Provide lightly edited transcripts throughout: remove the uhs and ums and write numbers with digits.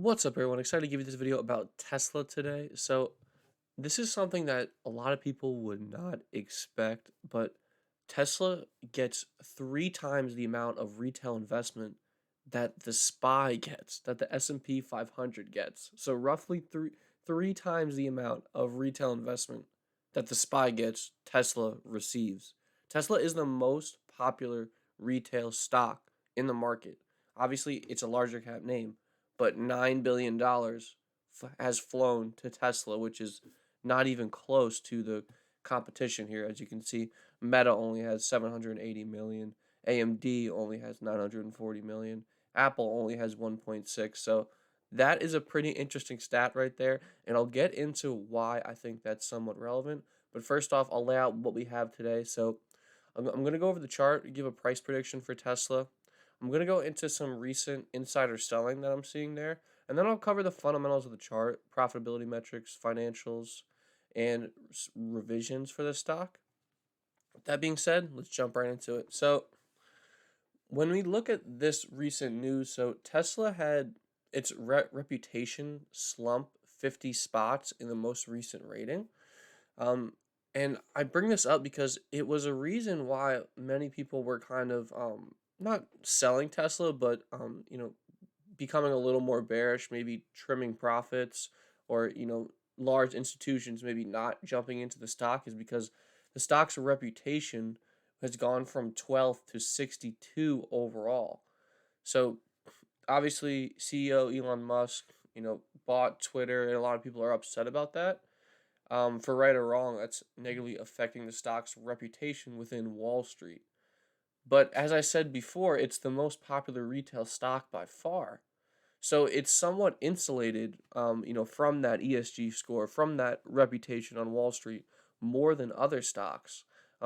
What's up, everyone? Excited to give you this video about Tesla today. So, this is something that a lot of people would not expect, but Tesla gets 3 times the amount of retail investment that the SPY gets, that the S&P 500 gets. So, roughly three times the amount of retail investment that the SPY gets, Tesla receives. Tesla is the most popular retail stock in the market. Obviously, it's a larger cap name, but $9 billion has flown to Tesla, which is not even close to the competition here. As you can see, Meta only has 780 million, AMD only has 940 million, Apple only has 1.6. So that is a pretty interesting stat right there, and I'll get into why I think that's somewhat relevant. But first off, I'll lay out what we have today. So I'm going to go over the chart, give a price prediction for Tesla. I'm going to go into some recent insider selling that I'm seeing there, and then I'll cover the fundamentals of the chart, profitability metrics, financials, and revisions for the stock. With that being said, let's jump right into it. So, when we look at this recent news, so Tesla had its reputation slump 50 spots in the most recent rating. Um, and I bring this up because it was a reason why many people were kind of not selling Tesla, but becoming a little more bearish, maybe trimming profits, or large institutions maybe not jumping into the stock, is because the stock's reputation has gone from 12th to 62 overall. So obviously CEO Elon Musk, bought Twitter, and a lot of people are upset about that. For right or wrong, that's negatively affecting the stock's reputation within Wall Street. But as I said before, it's the most popular retail stock by far. So it's somewhat insulated, from that ESG score, from that reputation on Wall Street, more than other stocks.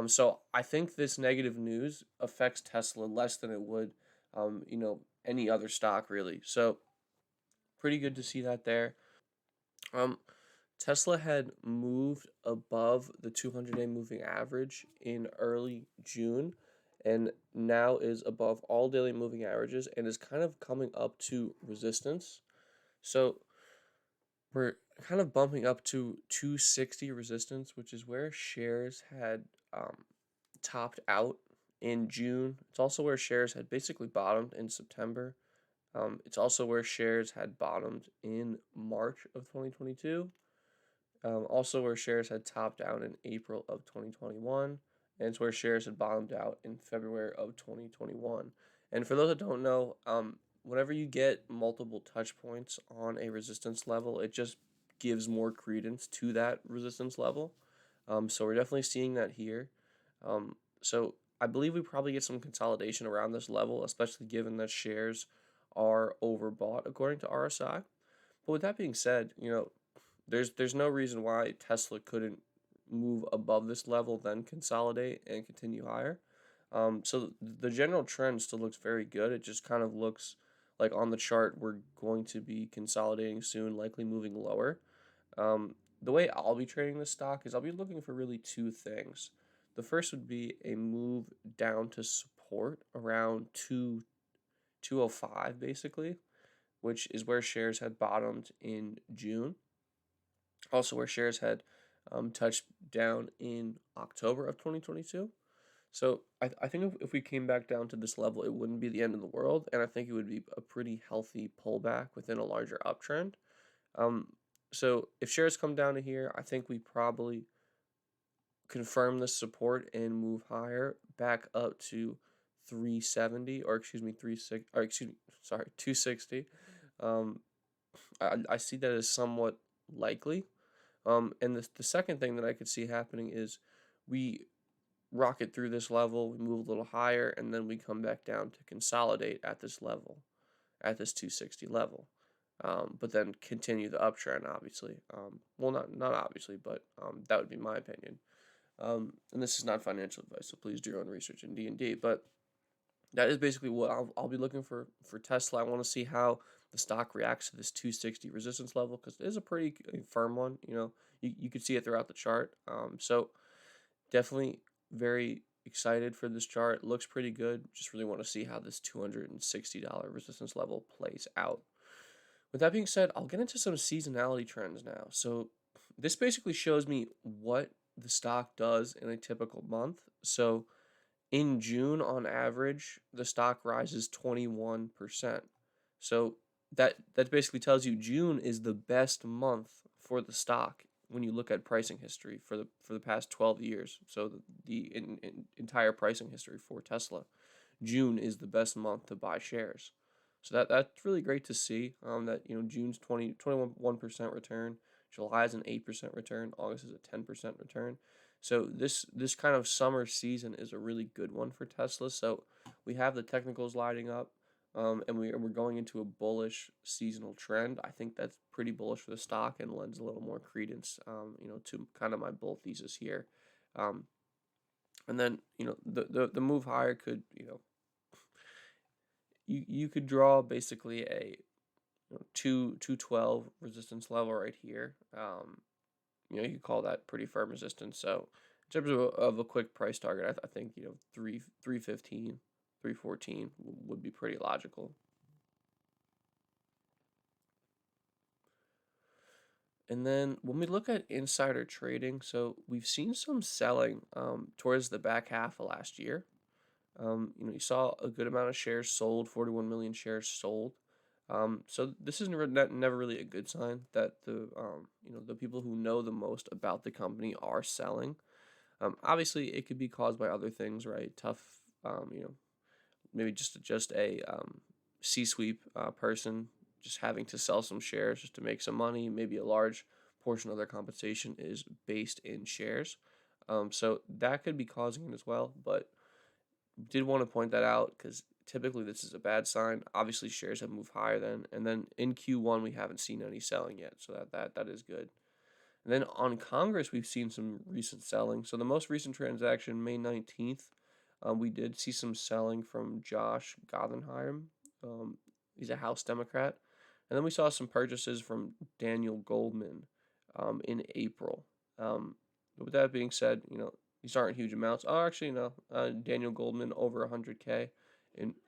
So I think this negative news affects Tesla less than it would, any other stock really. So pretty good to see that there. Um, Tesla had moved above the 200-day moving average in early June, and now is above all daily moving averages and is kind of coming up to resistance. So we're kind of bumping up to 260 resistance, which is where shares had topped out in June. It's also where shares had basically bottomed in September. It's also where shares had bottomed in March of 2022. Also, where shares had topped out in April of 2021, and it's where shares had bottomed out in February of 2021. And for those that don't know, whenever you get multiple touch points on a resistance level, it just gives more credence to that resistance level. So we're definitely seeing that here. So I believe we probably get some consolidation around this level, especially given that shares are overbought according to RSI. But with that being said, there's no reason why Tesla couldn't move above this level, then consolidate and continue higher. So the general trend still looks very good. It just kind of looks like on the chart we're going to be consolidating soon, likely moving lower. The way I'll be trading this stock is I'll be looking for really two things. The first would be a move down to support around 205 basically, which is where shares had bottomed in June. Also, where shares had touched down in October of 2022. So I think if we came back down to this level, it wouldn't be the end of the world, and I think it would be a pretty healthy pullback within a larger uptrend. Um, so if shares come down to here, I think we probably confirm the support and move higher back up to 370, or excuse me, 36, or excuse me, sorry, 260. Um, I see that as somewhat likely. And the second thing that I could see happening is we rocket through this level, we move a little higher, and then we come back down to consolidate at this level, at this 260 level. But then continue the uptrend, obviously. Well, not obviously, but that would be my opinion. And this is not financial advice, so please do your own research in D&D. But that is basically what I'll be looking for Tesla. I want to see how the stock reacts to this 260 resistance level, because it is a pretty firm one. You could see it throughout the chart. So definitely very excited for this chart. It looks pretty good. Just really want to see how this $260 resistance level plays out. With that being said, I'll get into some seasonality trends now. So this basically shows me what the stock does in a typical month. So in June, on average, the stock rises 21%. So that basically tells you June is the best month for the stock when you look at pricing history for the past 12 years. So the entire pricing history for Tesla, June is the best month to buy shares. So that's really great to see. That June's 21% return, July is an 8% return, August is a 10% return. So this kind of summer season is a really good one for Tesla. So we have the technicals lighting up, and we're going into a bullish seasonal trend. I think that's pretty bullish for the stock and lends a little more credence, to kind of my bull thesis here. Um, and then the move higher could you could draw basically a 212 resistance level right here. You could call that pretty firm resistance. So in terms of a quick price target, I think 315, 314 would be pretty logical. And then when we look at insider trading, so we've seen some selling towards the back half of last year. You saw a good amount of shares sold, 41 million shares sold. So this is never really a good sign that the people who know the most about the company are selling. Obviously, it could be caused by other things, right? Tough, maybe just a C-suite person just having to sell some shares just to make some money. Maybe a large portion of their compensation is based in shares. So that could be causing it as well, but did want to point that out because typically this is a bad sign. Obviously, shares have moved higher and then in Q1 we haven't seen any selling yet, so that is good. And then on Congress, we've seen some recent selling. So the most recent transaction, May 19th, we did see some selling from Josh Gothenheim. He's a House Democrat. And then we saw some purchases from Daniel Goldman in April. But with that being said, these aren't huge amounts. Oh, actually, no. Daniel Goldman over 100K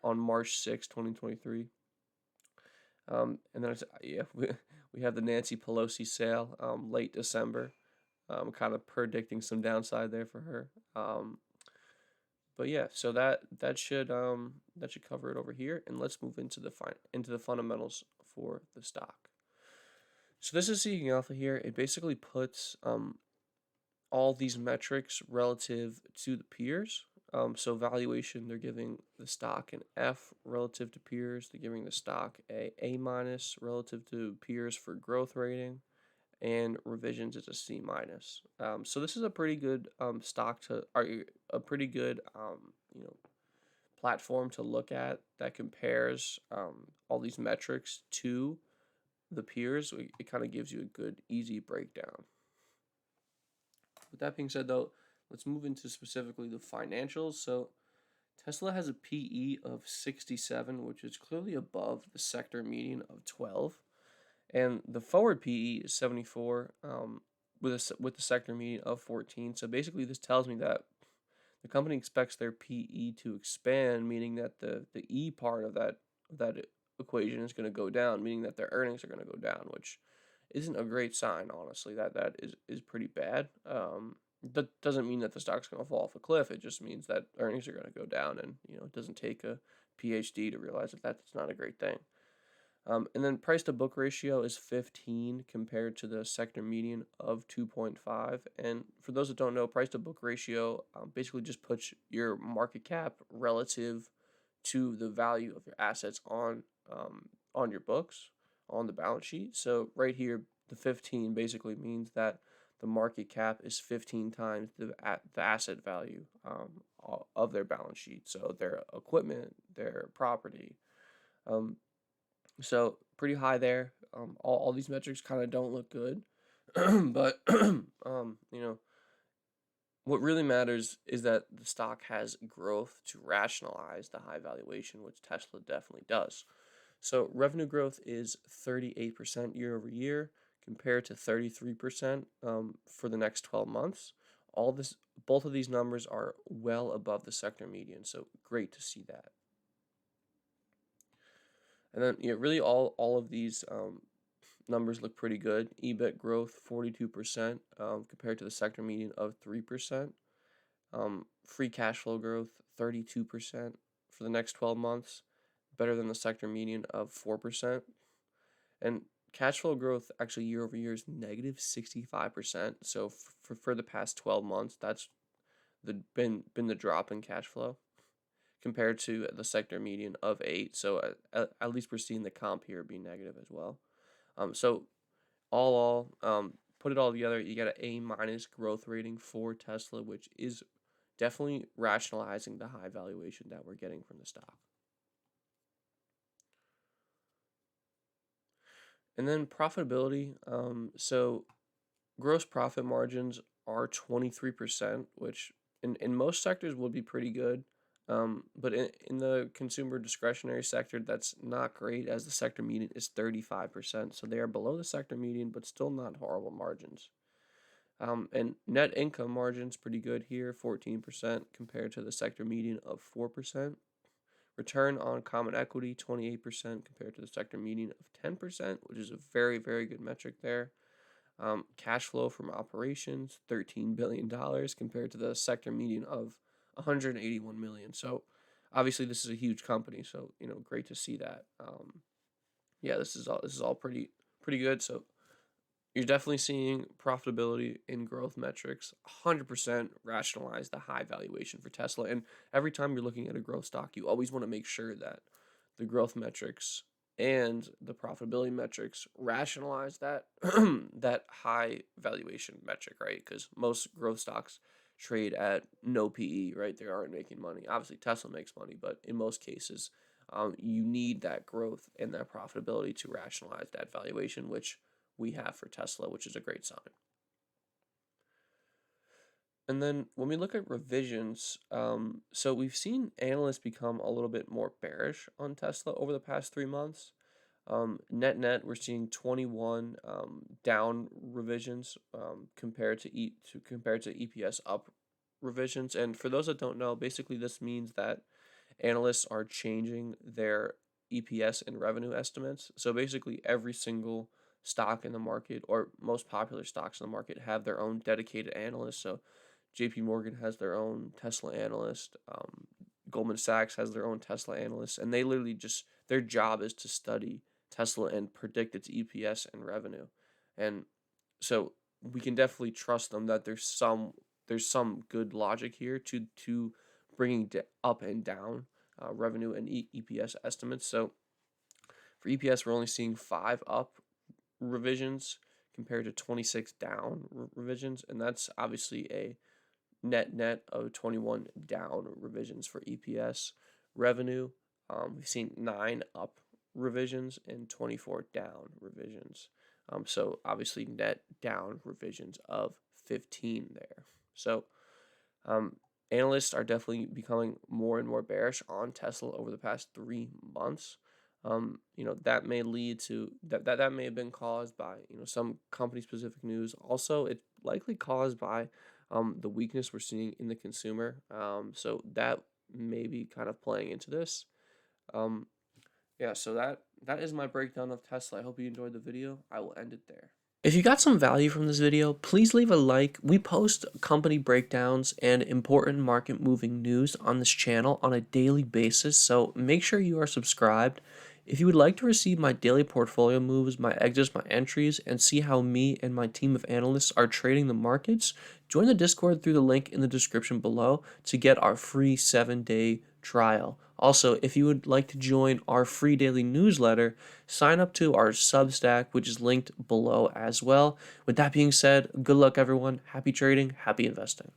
on March 6, 2023. And then we have the Nancy Pelosi sale late December. Kind of predicting some downside there for her. But yeah, so that should cover it over here, and let's move into the fundamentals for the stock. So this is Seeking Alpha here. It basically puts all these metrics relative to the peers. So valuation, they're giving the stock an F relative to peers. They're giving the stock A minus relative to peers for growth rating, and revisions is a C minus. So this is a pretty good stock to, or a pretty good platform to look at that compares all these metrics to the peers. It kind of gives you a good, easy breakdown. With that being said, though, let's move into specifically the financials. So Tesla has a PE of 67, which is clearly above the sector median of 12. And the forward PE is 74 with the sector median of 14. So basically, this tells me that the company expects their PE to expand, meaning that the E part of that equation is going to go down, meaning that their earnings are going to go down, which isn't a great sign, honestly. That is pretty bad. That doesn't mean that the stock's going to fall off a cliff. It just means that earnings are going to go down, and it doesn't take a PhD to realize that that's not a great thing. And then price to book ratio is 15 compared to the sector median of 2.5. And for those that don't know, price to book ratio basically just puts your market cap relative to the value of your assets on your books, on the balance sheet. So right here, the 15 basically means that the market cap is 15 times the asset value of their balance sheet. So their equipment, their property. So pretty high there. All these metrics kind of don't look good, but what really matters is that the stock has growth to rationalize the high valuation, which Tesla definitely does. So revenue growth is 38% year over year, compared to 33% for the next 12 months. Both of these numbers are well above the sector median, so great to see that. And then yeah, really all of these numbers look pretty good. EBIT growth 42% compared to the sector median of 3%. Free cash flow growth 32% for the next 12 months, better than the sector median of 4%. And cash flow growth actually year over year is negative 65%. So for the past 12 months, that's been the drop in cash flow compared to the sector median of 8. So at least we're seeing the comp here be negative as well. So put it all together, you got an A- growth rating for Tesla, which is definitely rationalizing the high valuation that we're getting from the stock. And then profitability. So gross profit margins are 23%, which in most sectors would be pretty good. But in the consumer discretionary sector, that's not great, as the sector median is 35%. So they are below the sector median, but still not horrible margins. And net income margins pretty good here, 14% compared to the sector median of 4%. Return on common equity, 28% compared to the sector median of 10%, which is a very, very good metric there. Cash flow from operations, $13 billion compared to the sector median of 181 million. So obviously this is a huge company, so great to see that. Yeah, this is all pretty good. So you're definitely seeing profitability in growth metrics 100% rationalize the high valuation for Tesla. And every time you're looking at a growth stock, you always want to make sure that the growth metrics and the profitability metrics rationalize that that high valuation metric, right? Because most growth stocks trade at no PE, right? They aren't making money. Obviously, Tesla makes money, but in most cases, you need that growth and that profitability to rationalize that valuation, which we have for Tesla, which is a great sign. And then when we look at revisions, so we've seen analysts become a little bit more bearish on Tesla over the past 3 months. Net, we're seeing 21 down revisions compared to EPS up revisions. And for those that don't know, basically this means that analysts are changing their EPS and revenue estimates. So basically, every single stock in the market, or most popular stocks in the market, have their own dedicated analyst. So JP Morgan has their own Tesla analyst. Goldman Sachs has their own Tesla analyst, and they literally just, their job is to study Tesla and predict its EPS and revenue. And so we can definitely trust them that there's some good logic here to bringing up and down revenue and EPS estimates. So for EPS, we're only seeing 5 up revisions compared to 26 down revisions, and that's obviously a net of 21 down revisions for EPS. Revenue, we've seen 9 up revisions and 24 down revisions. So obviously net down revisions of 15 there. So analysts are definitely becoming more and more bearish on Tesla over the past 3 months. That may lead to that may have been caused by some company specific news. Also, it's likely caused by the weakness we're seeing in the consumer. So that may be kind of playing into this. Yeah, so that is my breakdown of Tesla. I hope you enjoyed the video. I will end it there. If you got some value from this video, please leave a like. We post company breakdowns and important market moving news on this channel on a daily basis, so make sure you are subscribed. If you would like to receive my daily portfolio moves, my exits, my entries, and see how me and my team of analysts are trading the markets, join the Discord through the link in the description below to get our free 7-day trial. Also, if you would like to join our free daily newsletter, sign up to our Substack, which is linked below as well. With that being said, good luck everyone. Happy trading, happy investing.